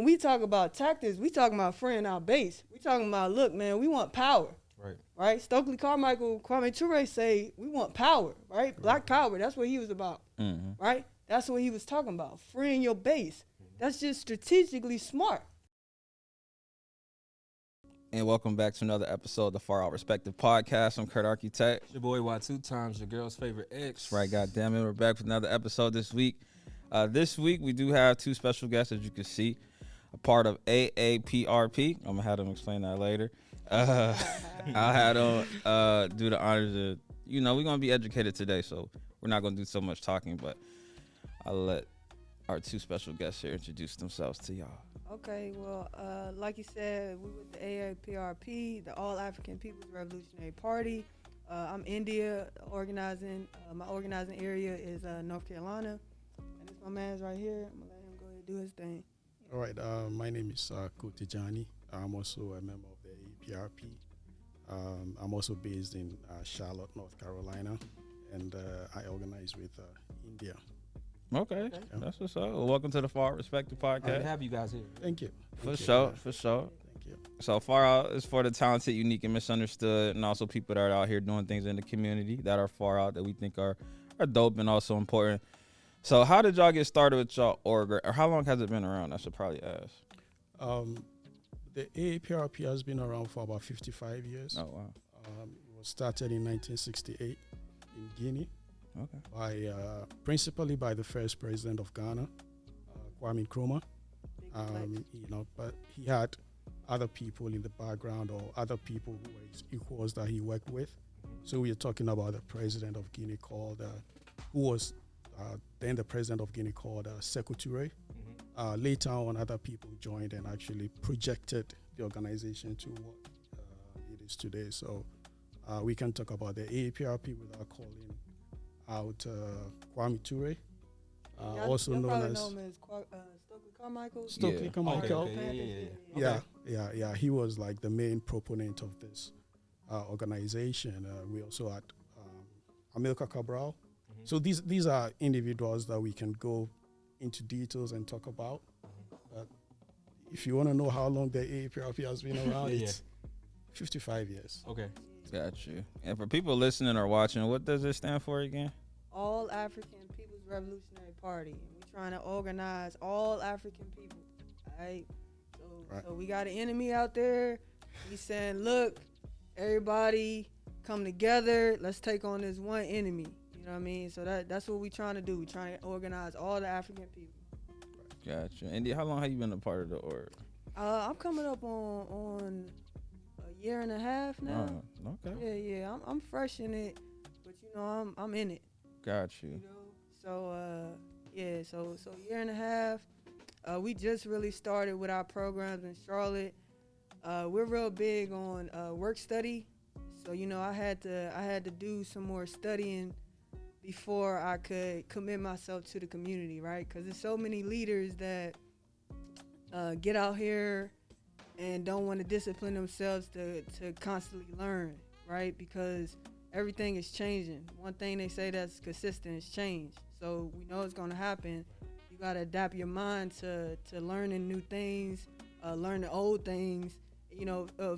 When we talk about tactics, we talking about freeing our base. We talking about, look, man, we want power. Right? Stokely Carmichael, Kwame Ture say we want power, right? Black power. That's what he was about, right? That's what he was talking about, freeing your base. That's just strategically smart. And welcome back to another episode of the FawrOut Respective Podcast. I'm Kurt Architect. It's your boy Y2 times, your girl's favorite ex. That's right, goddamn it. We're back with another episode this week. This week, we do have two special guests, as you can see, a part of AAPRP. I'm going to have them explain that later. I'll have them do the honors of, we're going to be educated today, so we're not going to do so much talking, but I'll let our two special guests here introduce themselves to y'all. Okay, well, like you said, we with the AAPRP, the All African People's Revolutionary Party. I'm India organizing. My organizing area is North Carolina. And this my man's right here. I'm going to let him go ahead and do his thing. All right, my name is Kotijani. I'm also a member of the AAPRP. I'm also based in Charlotte, North Carolina, and I organize with India. Okay, that's what's up. Well, welcome to the FawrOut Respective Podcast. Glad to have you guys here. Thank you. For sure. Thank you. So FawrOut is for the talented, unique, and misunderstood, and also people that are out here doing things in the community that are far out that we think are dope and also important. So how did y'all get started with y'all org, or how long has it been around? I should probably ask. The AAPRP has been around for about 55 years. Oh, wow. It was started in 1968 in Guinea. Okay. By principally by the first president of Ghana, Kwame Nkrumah. But he had other people in the background or other people who were his equals that he worked with. So we are talking about the president of Guinea called, who was then the president of Guinea called Sekou Touré. Later on, other people joined and actually projected the organization to what it is today. So we can talk about the AAPRP without calling out Kwame Ture, also known as Stokely Carmichael. Stokely Yeah. Carmichael. Okay. Yeah. He was like the main proponent of this organization. We also had Amilcar Cabral. So these are individuals that we can go into details and talk about. But if you want to know how long the AAPRP has been around, it's 55 years. Okay. Got you. And for people listening or watching, what does it stand for again? All African People's Revolutionary Party. And we're trying to organize all African people. All right? So we got an enemy out there. He's saying, look, everybody come together. Let's take on this one enemy. You know what I mean? So that's what we're trying to do. We're trying to organize all the African people. Gotcha. Indy, how long have you been a part of the org? I'm coming up on a year and a half now. Oh, okay. Yeah. I'm fresh in it, but I'm in it. Got you. You know? So so a year and a half. We just really started with our programs in Charlotte. We're real big on work study. So I had to do some more studying before I could commit myself to the community, right? Because there's so many leaders that get out here and don't want to discipline themselves to constantly learn, right? Because everything is changing. One thing they say that's consistent is change. So we know it's going to happen. You got to adapt your mind to learning new things, learn the old things,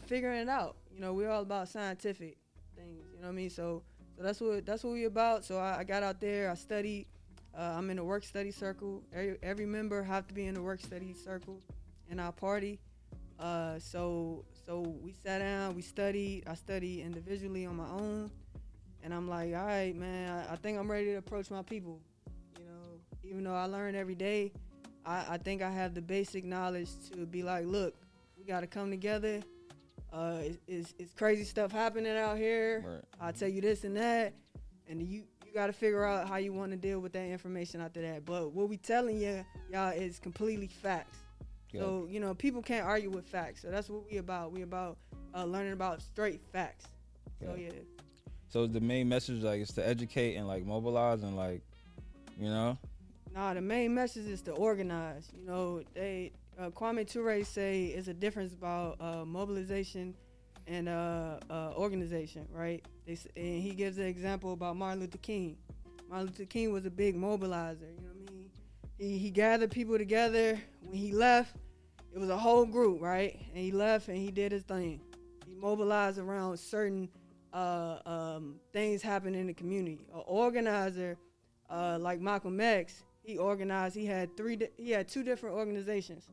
figuring it out. We're all about scientific things, you know what I mean? So that's what we about. So I got out there, I studied. I'm in a work study circle. Every member have to be in a work study circle in our party. So we sat down, we studied. I studied individually on my own. And I'm like, all right, man, I think I'm ready to approach my people. Even though I learn every day, I think I have the basic knowledge to be like, look, we got to come together. It's crazy stuff happening out here. Right. I'll tell you this and that. And you got to figure out how you want to deal with that information after that. But what we telling y'all is completely facts. Good. So, people can't argue with facts. So that's what we about. We about learning about straight facts. Good. So, yeah. So the main message is to educate and mobilize and Nah, the main message is to organize. Kwame Ture say it's a difference about mobilization and organization, right? And he gives an example about Martin Luther King. Martin Luther King was a big mobilizer, you know what I mean? He gathered people together. When he left, it was a whole group, right? And he left and he did his thing. He mobilized around certain things happening in the community. An organizer like Malcolm X, he organized. He had two different organizations.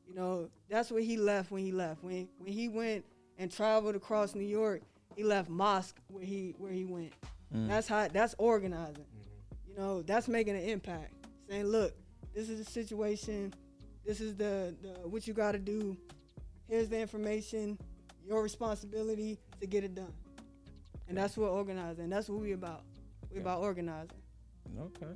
You know, that's what he left when he left. When he went and traveled across New York, he left mosque where he went. That's organizing. You know, that's making an impact. Saying, look, this is the situation. This is the what you got to do. Here's the information. Your responsibility to get it done. And that's what organizing. That's what we about. We about organizing. Okay.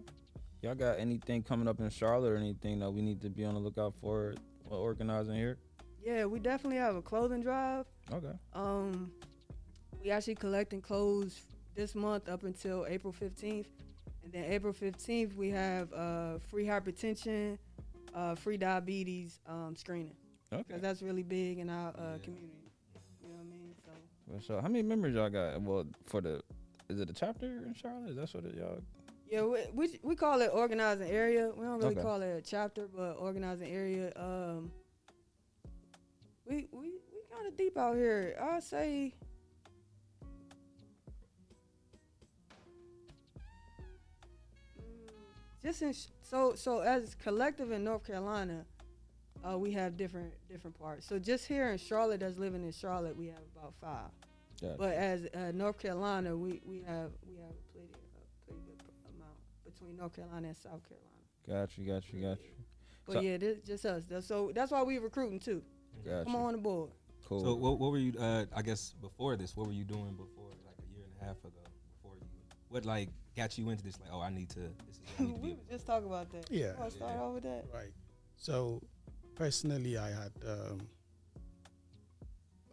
Y'all got anything coming up in Charlotte or anything that we need to be on the lookout for organizing here? Yeah, we definitely have a clothing drive. Okay. We actually collecting clothes this month up until April 15th. And then April 15th, we have free hypertension, free diabetes screening. Okay. Because that's really big in our community. You know what I mean? So how many members y'all got? Well, is it a chapter in Charlotte? That's what y'all... Yeah, we call it organizing area. We don't really call it a chapter, but organizing area. We kind of deep out here. I'd say just in so as collective in North Carolina, we have different parts. So just here in Charlotte, that's living in Charlotte, we have about 5. Gotcha. But as North Carolina, we have a pretty good amount between North Carolina and South Carolina. Got you. But So- yeah, this just us. So that's why we recruiting too. Got Come you. on the board. Cool. So what were you? I guess before this, what were you doing before, like a year and a half ago? What like got you into this? Like, oh, I need to. This is what I need to We be. were just talking about that. Yeah. You want to start off with that? Right. So, personally, I had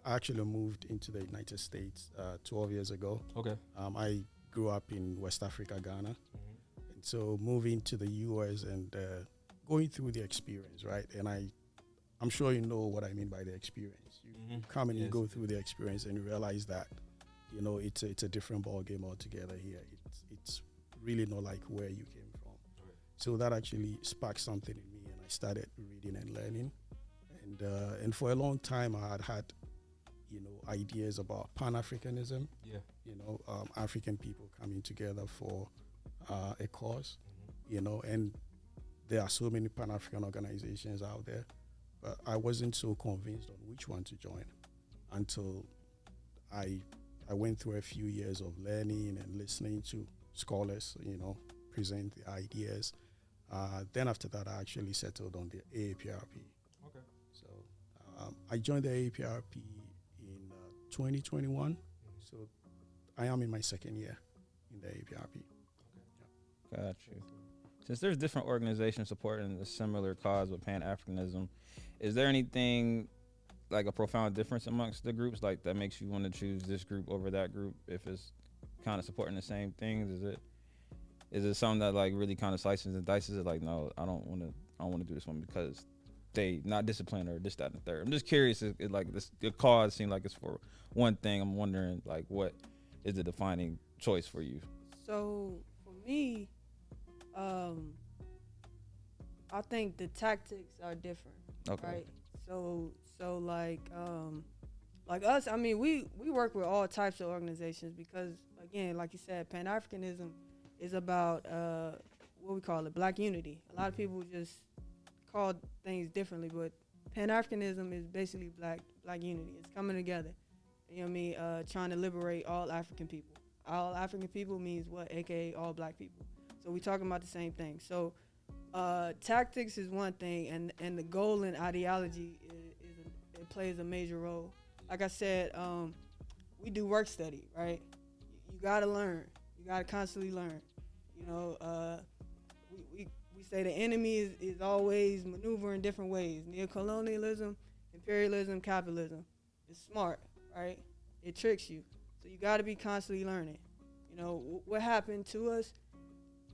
actually moved into the United States 12 years ago. Okay. I grew up in West Africa, Ghana. Mm-hmm. And so moving to the U.S. and going through the experience, right? And I'm sure you know what I mean by the experience. You come and you go through the experience and you realize that, you know, it's a different ball game altogether here. It's really not like where you came from. Right. So that actually sparked something in me, and I started reading and learning. And for a long time, I had, you know, ideas about Pan-Africanism. Yeah. You know, African people coming together for a cause. You know, and there are so many Pan-African organizations out there, but I wasn't so convinced on which one to join until I went through a few years of learning and listening to scholars, you know, present the ideas. Then after that, I actually settled on the AAPRP. Okay. So I joined the AAPRP in 2021. So I am in my second year in the AAPRP. Got you. Since there's different organizations supporting a similar cause with Pan-Africanism, is there anything like a profound difference amongst the groups, like that makes you want to choose this group over that group if it's kind of supporting the same things? Is it something that like really kind of slices and dices it? Like, no, I don't want to do this one because they not disciplined or this, that, and the third. I'm just curious. Like this, the cause seems like it's for one thing. I'm wondering like what is the defining choice for you? So for me, I think the tactics are different. Okay. Right. So like us, I mean, we work with all types of organizations because again, like you said, Pan-Africanism is about what we call it, Black unity. A lot of people just call things differently, but Pan-Africanism is basically black unity. It's coming together. You know what I mean? Trying to liberate all African people. All African people means what? AKA all Black people. So we're talking about the same thing. So tactics is one thing, and the goal and ideology it plays a major role. Like I said, we do work study, right? You gotta learn. You gotta constantly learn. You know, we say the enemy is always maneuvering different ways. Neocolonialism, imperialism, capitalism. It's smart, right? It tricks you. So you gotta be constantly learning. You know, what happened to us,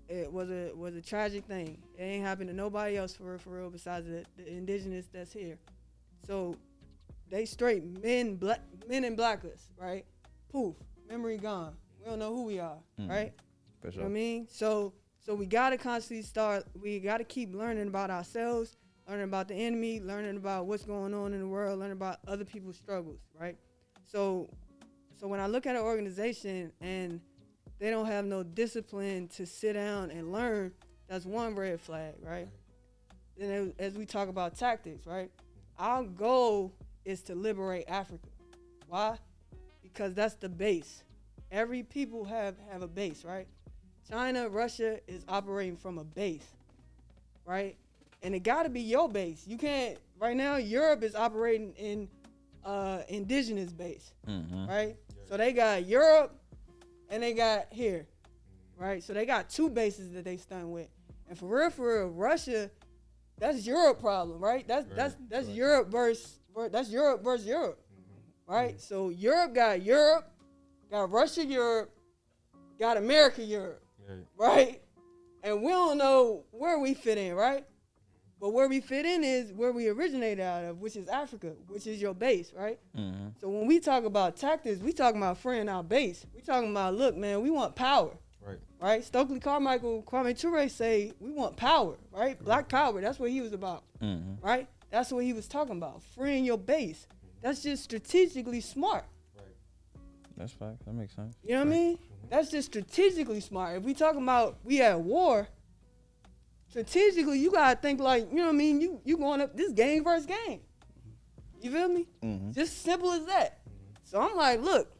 it was a tragic thing. It ain't happened to nobody else for real besides the indigenous that's here. So they straight men and blacklist, right? Poof, memory gone. We don't know who we are, right? For sure. You know what I mean? So we gotta constantly we gotta keep learning about ourselves learning about the enemy, learning about what's going on in the world, learning about other people's struggles, right? So when I look at an organization and they don't have no discipline to sit down and learn, that's one red flag, right? Then as we talk about tactics, right? Our goal is to liberate Africa. Why? Because that's the base. Every people have a base, right? China, Russia is operating from a base, right? And it gotta be your base. You can't, right now, Europe is operating in indigenous base, right? So they got Europe and they got here, right? So they got two bases that they stun with. And for real, Russia, that's Europe problem, right? That's Europe versus Europe, right? So Europe, got Russia, Europe, got America, Europe, right? And we don't know where we fit in, right? But where we fit in is where we originated out of, which is Africa, which is your base, right? So when we talk about tactics, we talking about freeing our base. We talking about, look, man, we want power. Right? Stokely Carmichael, Kwame Ture say we want power, right? Black power. That's what he was about, right? That's what he was talking about, freeing your base. That's just strategically smart. That's fine. That makes sense. You know what I mean? That's just strategically smart. If we talking about we at war, strategically you gotta think like, you know what I mean? You going up this game versus game. You feel me? Just simple as that. So I'm like, look,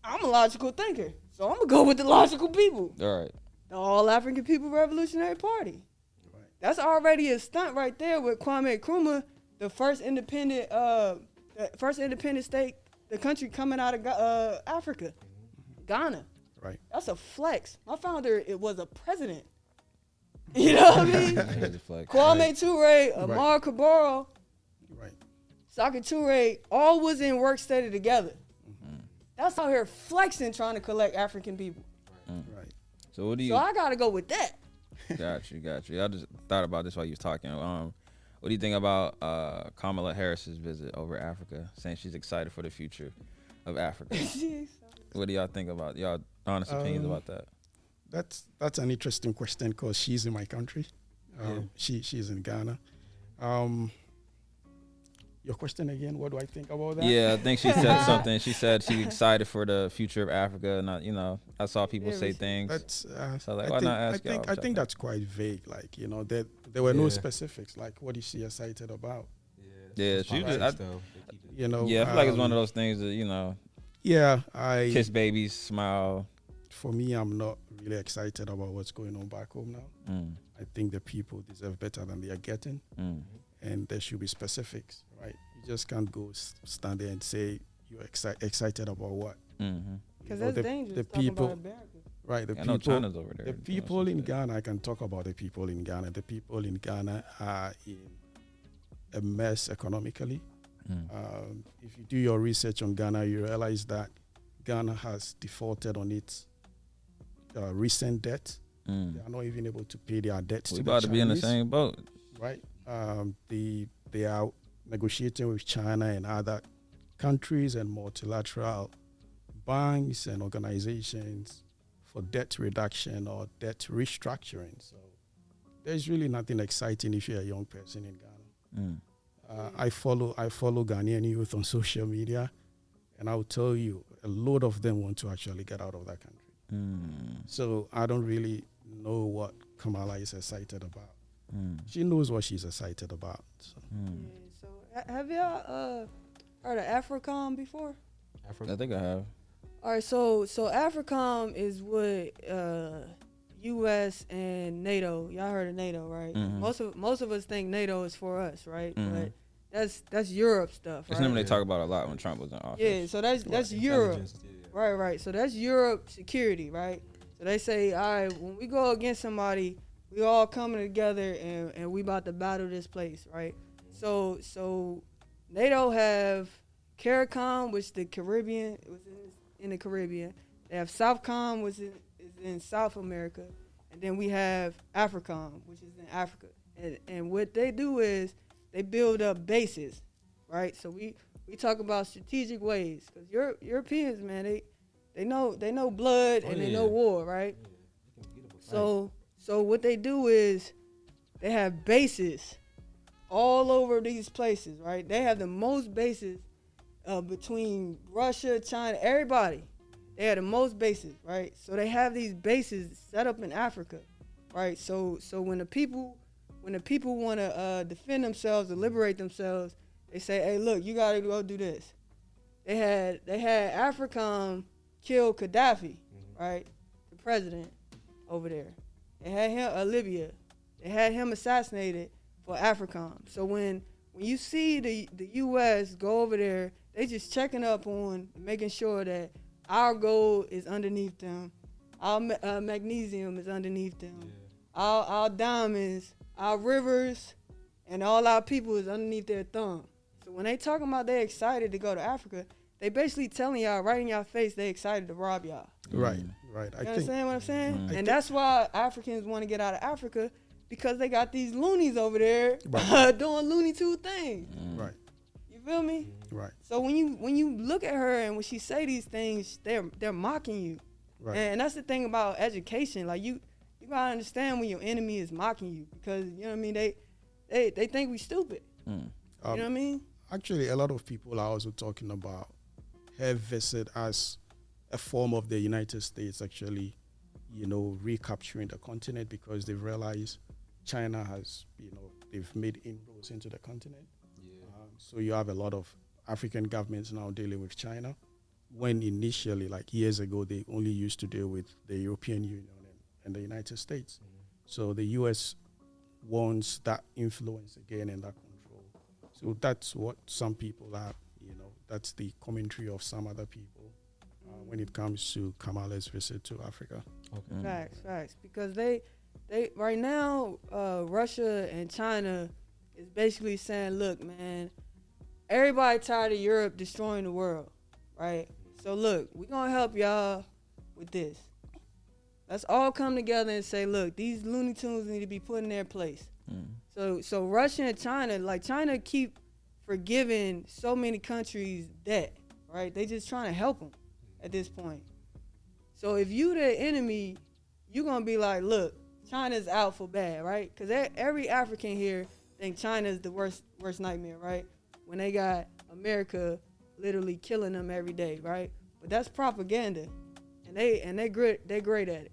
I'm a logical thinker. So I'm gonna go with the logical people. All right. The All African People Revolutionary Party. Right. That's already a stunt right there with Kwame Nkrumah, the first independent state, the country coming out of Africa, Ghana. Right. That's a flex. My founder, it was a president. You know what I mean? Kwame Ture, Amar Cabral, Saka Ture, all was in work study together. That's out here flexing, trying to collect African people. Right. So what do you? So I gotta go with that. Got you. I just thought about this while you was talking. What do you think about Kamala Harris's visit over Africa, saying she's excited for the future of Africa? What do y'all think about y'all honest opinions about that? That's an interesting question because she's in my country. She's in Ghana. Your question again? What do I think about that? Yeah, I think she said something. She said she's excited for the future of Africa, and I saw people say things. That's so like, why not ask y'all? I think that's quite vague. Like, there were no specifics. Like, what is she excited about? Yeah, she just, I feel like it's one of those things that kiss babies, smile. For me, I'm not really excited about what's going on back home now. I think the people deserve better than they are getting, and there should be specifics. Right, you just can't go stand there and say you're excited about what. Because that's dangerous. The people, right? The people, China's over there. The people in Ghana. I can talk about the people in Ghana. The people in Ghana are in a mess economically. If you do your research on Ghana, you realize that Ghana has defaulted on its recent debt. They are not even able to pay their debts. We're about to be in the same boat, right? They are negotiating with China and other countries and multilateral banks and organizations for debt reduction or debt restructuring. So there's really nothing exciting if you're a young person in Ghana. I follow Ghanaian youth on social media, and I'll tell you, a lot of them want to actually get out of that country. So I don't really know what Kamala is excited about. She knows what she's excited about. So. So have y'all heard of AFRICOM before? I think I have. All right, so AFRICOM is what U.S. and NATO. Y'all heard of NATO, right? Most of us think NATO is for us, right? But that's Europe stuff, right? It's something they talk about a lot when Trump was in office. Yeah, so that's Europe, right. So that's Europe security, right? So they say, all right, when we go against somebody, we all coming together and we about to battle this place, right? So NATO have CARICOM, which the Caribbean, it was in the Caribbean. They have SOUTHCOM, which is in South America, and then we have AFRICOM, which is in Africa. And what they do is they build up bases, right? So we talk about strategic ways, because Europeans, man, they know blood and they know war, right? So what they do is they have bases all over these places, right? They have the most bases between Russia, China, everybody. They have the most bases, right? So they have these bases set up in Africa, right? So when the people want to defend themselves or liberate themselves, they say, hey, look, you got to go do this. They had AFRICOM kill Gaddafi, right? The president over there. They had him, Libya. They had him assassinated for AFRICOM. So when you see the U.S. go over there, they just checking up on making sure that our gold is underneath them, our magnesium is underneath them, our diamonds, our rivers, and all our people is underneath their thumb. So when they talking about they excited to go to Africa, they basically telling y'all right in y'all face they excited to rob y'all. Right. You understand what I'm saying? And that's why Africans want to get out of Africa, because they got these loonies over there doing Looney Tune things. Right. You feel me? Right. So when you look at her and when she say these things, they're mocking you. Right. And that's the thing about education. Like you gotta understand when your enemy is mocking you, because you know what I mean. They think we stupid. You know what I mean? Actually, a lot of people are also talking about her visit as a form of the United States actually, recapturing the continent, because they realize China has, they've made inroads into the continent. So you have a lot of African governments now dealing with China, when initially, like years ago, they only used to deal with the European Union and the United States. So the U.S. wants that influence again and that control. So that's what some people are, that's the commentary of some other people when it comes to Kamala's visit to Africa. Okay. Facts. Because they right now, Russia and China is basically saying, look, man, everybody tired of Europe destroying the world, right? So look, we're going to help y'all with this. Let's all come together and say, look, these Looney Tunes need to be put in their place. So Russia and China, like China keep forgiving so many countries debt, right? They just trying to help them at this point. So if you the enemy, you're going to be like, look, China's out for bad, right? Because every African here think China's the worst nightmare, right? When they got America literally killing them every day, right? But that's propaganda, and they great at it.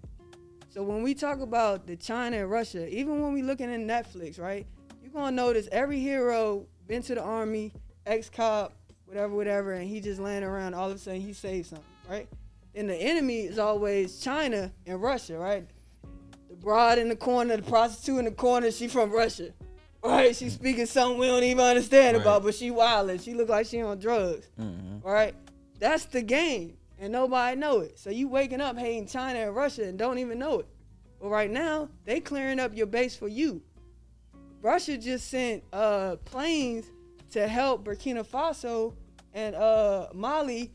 So when we talk about the China and Russia, even when we looking at Netflix, right? You're gonna notice every hero been to the army, ex-cop, whatever, and he just laying around. All of a sudden, he saved something, right? And the enemy is always China and Russia, right? The broad in the corner, the prostitute in the corner, she from Russia. Right, she's speaking something we don't even understand about, but she wildin'. She look like she on drugs. Right, that's the game, and nobody know it. So you waking up hating China and Russia and don't even know it. But right now, they clearing up your base for you. Russia just sent planes to help Burkina Faso and Mali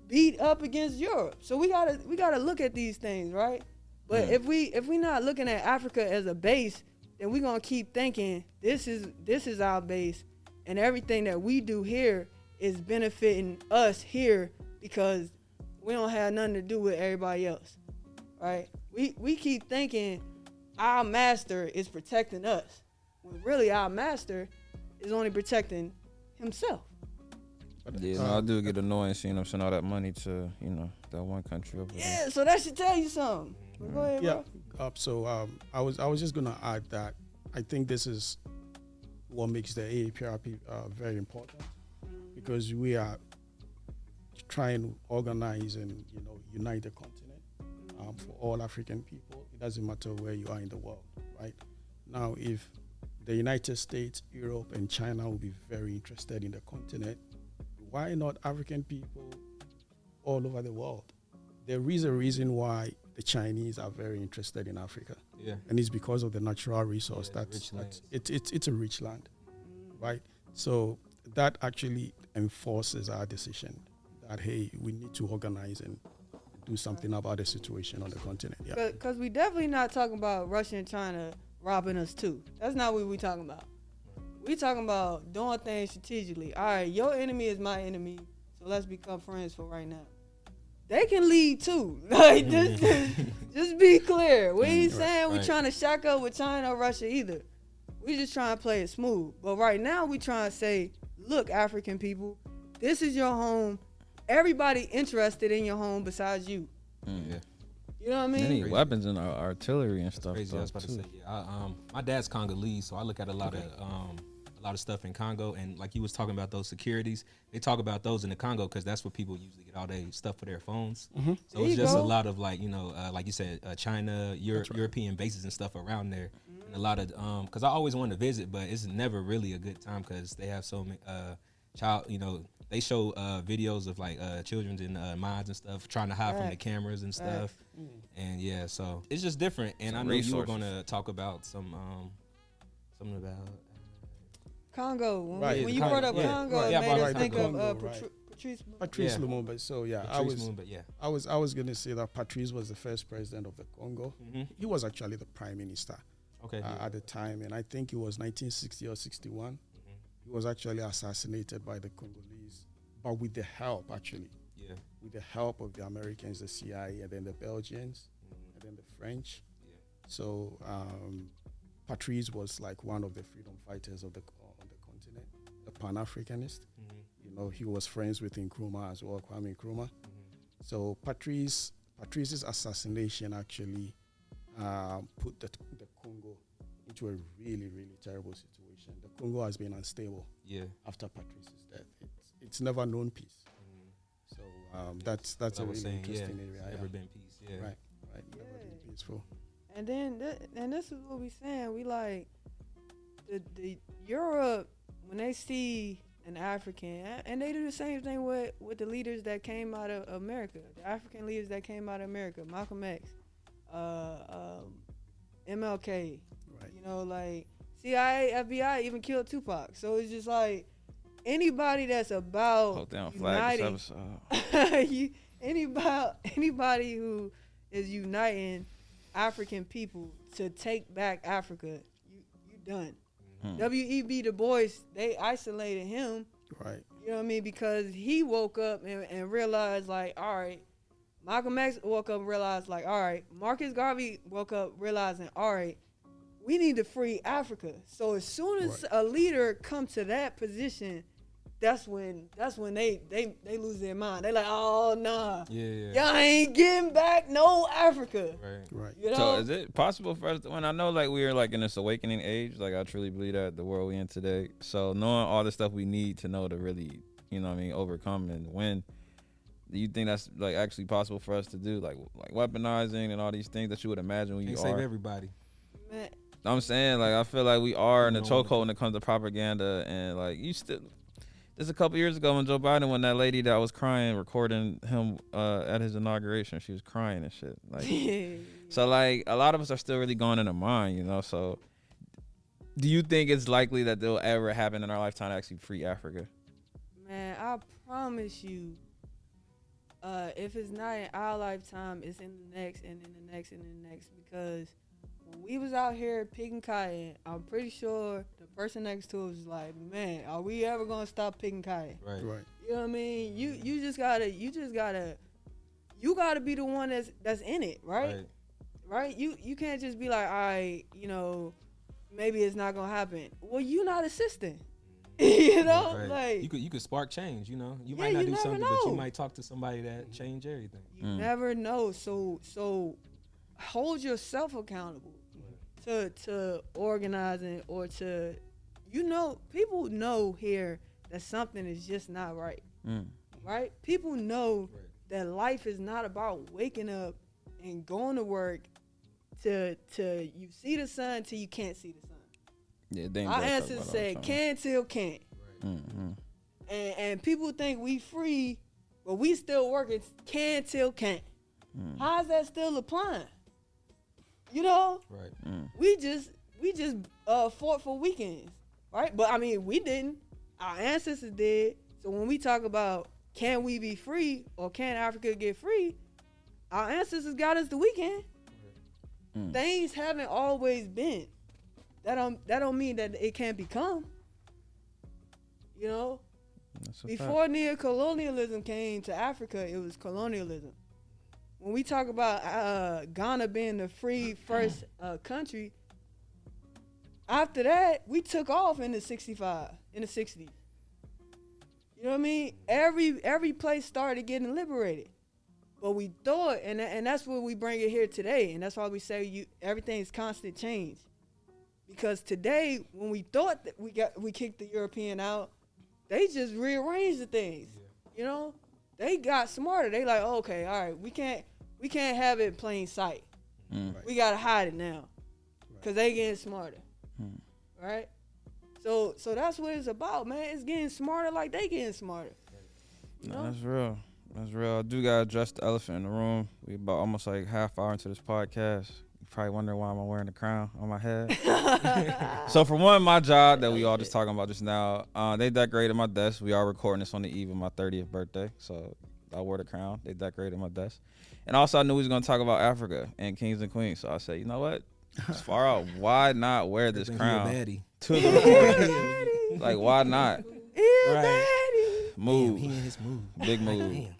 beat up against Europe. So we gotta look at these things, right? But if we not looking at Africa as a base, then we're going to keep thinking this is our base, and everything that we do here is benefiting us here because we don't have nothing to do with everybody else, right? We keep thinking our master is protecting us, when really our master is only protecting himself. Yeah, I do get annoying seeing them send all that money to, that one country over there. Yeah, so that should tell you something. Go ahead, bro. I was just gonna add that I think this is what makes the AAPRP very important, because we are trying to organize and unite the continent for all African people. It doesn't matter where you are in the world, right? Now, if the United States, Europe, and China will be very interested in the continent, why not African people all over the world? There is a reason why the Chinese are very interested in Africa, and it's because of the natural resource. It's a rich land, right? So that actually enforces our decision that, hey, we need to organize and do something about the situation on the continent. Yeah, because we definitely not talking about Russia and China robbing us too. That's not what we talking about. We talking about doing things strategically. All right, your enemy is my enemy, so let's become friends for right now. They can lead too. Like, just be clear. We ain't saying we trying to shack up with China or Russia either. We just trying to play it smooth. But right now we trying to say, look, African people, this is your home. Everybody interested in your home besides you. Yeah. You know what I They mean? need weapons and artillery and stuff. Crazy. I was about to say, yeah. My dad's Congolese, so I look at a lot of stuff in Congo, and like you was talking about those securities, they talk about those in the Congo because that's where people usually get all their stuff for their phones. Mm-hmm. So it's just a lot of like like you said, China, European bases and stuff around there, and a lot of because I always wanted to visit, but it's never really a good time because they have so many they show videos of like children in mines and stuff trying to hide from the cameras and stuff. And yeah, so it's just different. And I know you were gonna talk about something about Congo. Right. When you brought up Congo, it made us think of Patrice Lumumba. So yeah, Lumumba, I was gonna say that Patrice was the first president of the Congo. Mm-hmm. He was actually the prime minister okay, at the time, and I think it was 1960 or 61. Mm-hmm. He was actually assassinated by the Congolese, but with the help with the help of the Americans, the CIA, and then the Belgians, and then the French. Yeah. So Patrice was like one of the freedom fighters of on the continent, a Pan-Africanist. Mm-hmm. You know, he was friends with Nkrumah as well, Kwame Nkrumah. Mm-hmm. So Patrice's assassination actually put the Congo into a really, really terrible situation. The Congo has been unstable after Patrice's death. It's never known peace. So that's a really interesting area. It's never been peace. Yeah. Right. Never been peaceful. And then and this is what we saying. We like the Europe when they see an African, and they do the same thing with the leaders that came out of America, the African leaders that came out of America, Malcolm X, MLK. Right. You know, like CIA, FBI even killed Tupac. So it's just like anybody that's about uniting, anybody who is uniting African people to take back Africa, you done. W.E.B. Du Bois, they isolated him. Right. You know what I mean? Because he woke up and realized, like, all right. Malcolm X woke up and realized, like, all right. Marcus Garvey woke up realizing, all right, we need to free Africa. So as soon as a leader come to that position, that's when they lose their mind. They like, oh nah, y'all ain't getting back no Africa. Right. You know? So is it possible for us when I know like we are like in this awakening age, like I truly believe that the world we in today. So knowing all the stuff we need to know to really, you know what I mean, overcome and win. Do you think that's like actually possible for us to do, like weaponizing and all these things that you would imagine when you save everybody? Man. I'm saying like I feel like we are in the chokehold when it comes to propaganda, and like you still. Just a couple years ago when Joe Biden, when that lady that was crying, recording him at his inauguration, she was crying and shit. Like, so like a lot of us are still really going in the mind, you know. So, do you think it's likely that they'll ever happen in our lifetime to actually free Africa? Man, I promise you, if it's not in our lifetime, it's in the next, and in the next, and in the next. Because when we was out here picking cotton, I'm pretty sure the person next to us was like, man, are we ever gonna stop picking cotton? Right. You know what I mean? You just gotta be the one that's in it, right? You can't just be like, all right, you know, maybe it's not gonna happen. Well, you not assisting. You know, like you could spark change. You know, you might not do something, but you might talk to somebody that change everything. You never know. So hold yourself accountable to organizing or to, you know, people know here that something is just not right. Right? People know that life is not about waking up and going to work to you see the sun till you can't see the sun. Yeah, our ancestors said can till can't. And people think we free, but we still working can till can't. How's that still applying? You know? We just fought for weekends, right? But I mean, we didn't. Our ancestors did. So when we talk about can we be free or can Africa get free, our ancestors got us the weekend. Things haven't always been. That don't mean that it can't become. You know? Before neocolonialism came to Africa, it was colonialism. When we talk about Ghana being the free first country, after that, we took off in the 60s. You know what I mean? Every place started getting liberated. But we thought, and that's what we bring it here today. And that's why we say everything's constant change. Because today, when we thought that we kicked the European out, they just rearranged the things. Yeah. You know? They got smarter. They like, okay, all right, we can't have it in plain sight. Right. We gotta hide it now. Because they getting smarter. Right? So that's what it's about, man. It's getting smarter like they getting smarter. You know? That's real. That's real. I do gotta address the elephant in the room. We about almost like half hour into this podcast. You probably wondering why I'm wearing the crown on my head. So for one, my job that we all just talking about just now, they decorated my desk. We are recording this on the eve of my 30th birthday. So I wore the crown. They decorated my desk. And also I knew we was gonna talk about Africa and kings and queens. So I said, you know what? It's far out. Why not wear this crown to the recording? Like, why not? Right. Move. Damn, he in his move. Big move. Damn.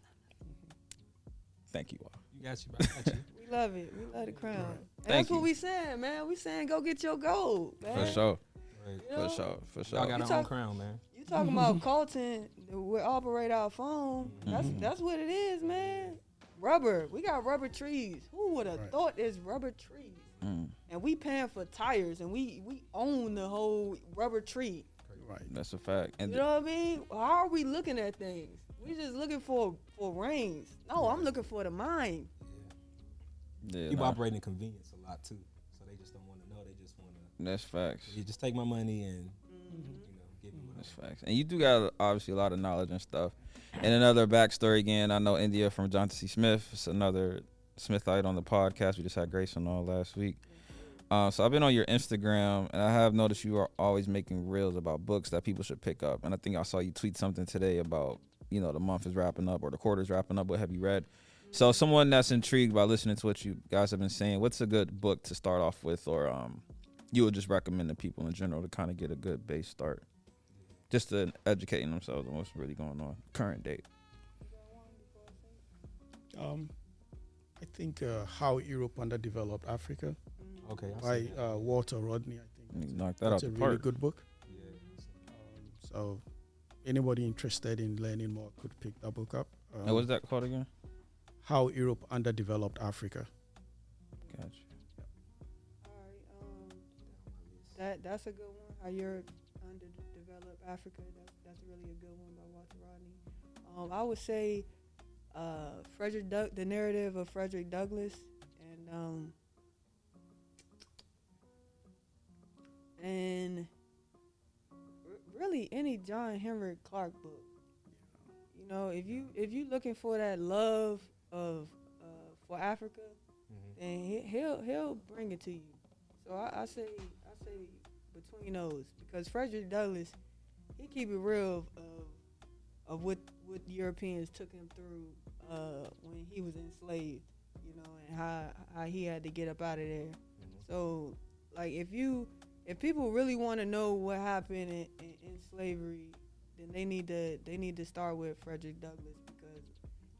Thank you all. You got you, bro. I got you. We love it. We love the crown. Right. That's what we saying, man. We saying go get your gold, man. For sure. Right. You know? For sure. Y'all got our own crown, man. You talking about Colton with operate our phone. That's what it is, man. Rubber. We got rubber trees. Who would have thought there's rubber trees? And we paying for tires, and we own the whole rubber tree. Right. That's a fact. And you know what I mean? How are we looking at things? We just looking for rings. No, I'm looking for the mind. Yeah. People operate in convenience a lot too, so they just don't want to know. They just want to. That's facts. You just take my money and give me what that's facts. And you do got obviously a lot of knowledge and stuff. And another backstory again. I know India from Johnson C. Smith. It's another Smithite on the podcast. We just had Grace on all last week. So I've been on your Instagram, and I have noticed you are always making reels about books that people should pick up. And I think I saw you tweet something today about, you know, the month is wrapping up or the quarter's wrapping up. What have you read? So someone that's intrigued by listening to what you guys have been saying, what's a good book to start off with, or you would just recommend to people in general to kind of get a good base start, just to educating themselves on what's really going on current date? I think How Europe Underdeveloped Africa. Okay. By Walter Rodney, I think. You knocked that That's out a the really park. good book. So anybody interested in learning more could pick that book up. And what's that called again? How Europe Underdeveloped Africa. Gotcha. All right. That's a good one. How Europe Underdeveloped Africa. That's really a good one by Walter Rodney. I would say the narrative of Frederick Douglass, and really any John Henry Clark book. You know, if you looking for that love of for Africa, then he'll bring it to you. So I say between those, because Frederick Douglass, he keep it real of what Europeans took him through when he was enslaved, you know, and how he had to get up out of there. So like if people really want to know what happened in slavery, then they need to start with Frederick Douglass, because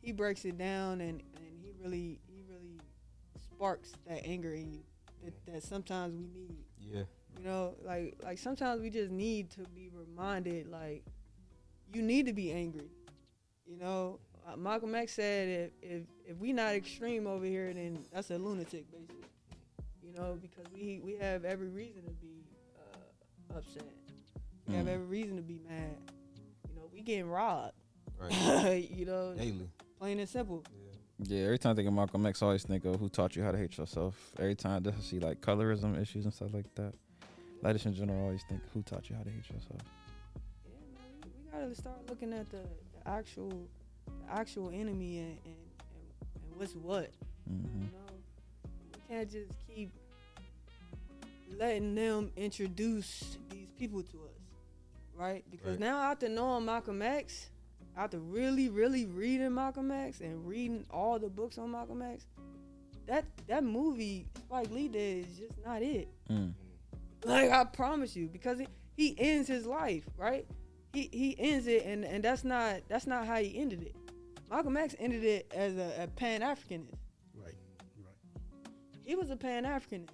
he breaks it down and he really sparks that anger in you that sometimes we need. Yeah. You know, like sometimes we just need to be reminded, like, you need to be angry. You know, Malcolm X said if we not extreme over here, then that's a lunatic, basically. You know, because we have every reason to be upset. We have every reason to be mad. You know, we getting robbed. Right. You know, daily. Plain and simple. Yeah, every time I think of Malcolm X, I always think of who taught you how to hate yourself. Every time I see like colorism issues and stuff like that. Like this in general, I always think who taught you how to hate yourself. Yeah, man, we gotta start looking at the actual enemy and what's what. You know, we can't just keep letting them introduce these people to us, right? Because now after knowing Malcolm X, after really reading Malcolm X and reading all the books on Malcolm X, that movie Spike Lee did is just not it. Like, I promise you, because he ends his life, right? He ends it, and that's not how he ended it. Malcolm X ended it as a Pan-Africanist. Right. He was a Pan-Africanist.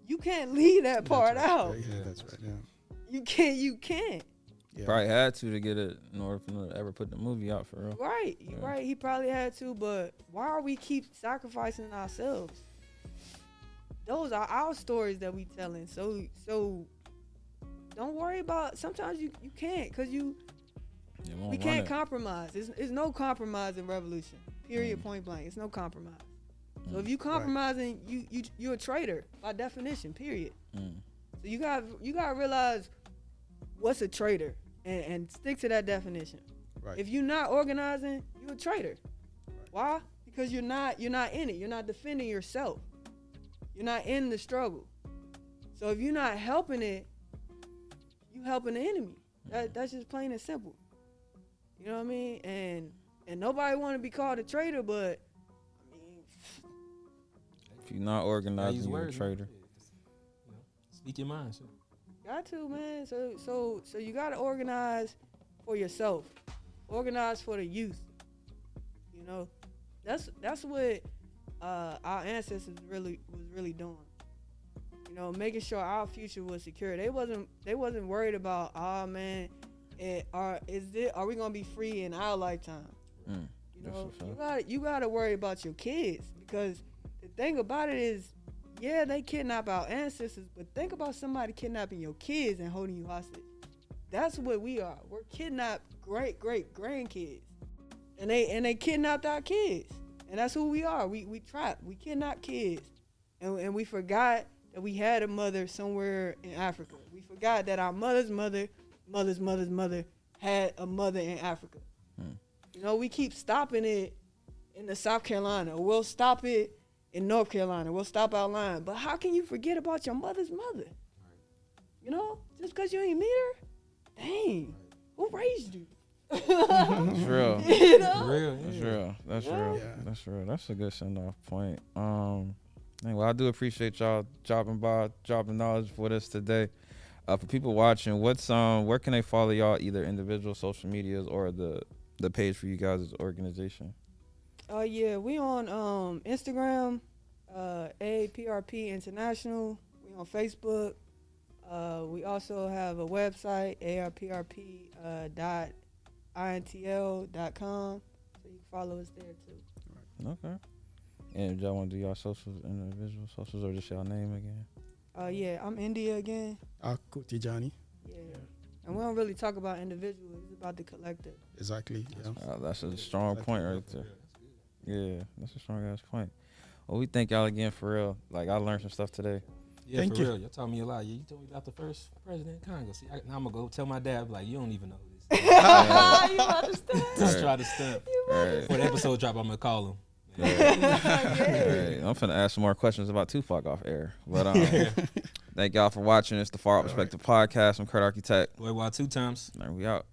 You can't leave that part out. Yeah, that's right. Yeah. You can't. Yeah. Probably had to get it in order for them to ever put the movie out for real. Right, you're right. He probably had to, but why are we keep sacrificing ourselves? Those are our stories that we telling. So don't worry about. Sometimes you can't, cause we can't compromise. It's no compromise in revolution. Period. Point blank. It's no compromise. So if you compromising, you're a traitor by definition. Period. So you gotta realize what's a traitor and stick to that definition. Right. If you're not organizing, you're a traitor. Right. Why? Because you're not in it. You're not defending yourself. You're not in the struggle. So if you're not helping it, you helping the enemy. That's just plain and simple. You know what I mean? And nobody want to be called a traitor, but I mean, if you're not organizing, you're a traitor. Speak your mind. Sure. Got to, man. So you gotta organize for yourself. Organize for the youth. You know, that's what our ancestors was really doing. You know, making sure our future was secure. They wasn't worried about, oh man, are we gonna be free in our lifetime? You know, you gotta worry about your kids, because the thing about it is, yeah, they kidnap our ancestors, but think about somebody kidnapping your kids and holding you hostage. That's what we are. We're kidnapped great grandkids, and they kidnapped our kids, and that's who we are. We trapped. We kidnap kids, and we forgot that we had a mother somewhere in Africa. We forgot that our mother's mother had a mother in Africa. You know, we keep stopping it in the South Carolina. We'll stop it in North Carolina. We'll stop our line. But how can you forget about your mother's mother? You know, just because you ain't meet her? Dang, who raised you? That's real. You know? That's real. That's a good send-off point. Well, I do appreciate y'all dropping knowledge with us today. For people watching, where can they follow y'all, either individual social medias or the page for you guys' organization? Yeah, we on Instagram, AAPRP International. We on Facebook. We also have a website, AAPRP.intl.com. So you can follow us there too. Okay. And if y'all want to do y'all socials, individual socials, or just y'all name again? Yeah, I'm India again. Tijani. Yeah. And we don't really talk about individuals. It's about the collective. Exactly. Yeah. That's a strong point right there. Yeah, that's a strong ass point. Well, we thank y'all again for real. Like, I learned some stuff today. Yeah, for real. Y'all taught me a lot. Yeah, you told me about the first president of Congo. See, now I'm going to go tell my dad, like, you don't even know who this is. You about to stunt? Just try to stunt. Before the episode drop, I'm going to call him. Right. I'm finna ask some more questions about Tupac off air. But thank y'all for watching. It's the FawrOut Perspective Podcast. I'm Kurt Architect. Boy, 2 times. And we out.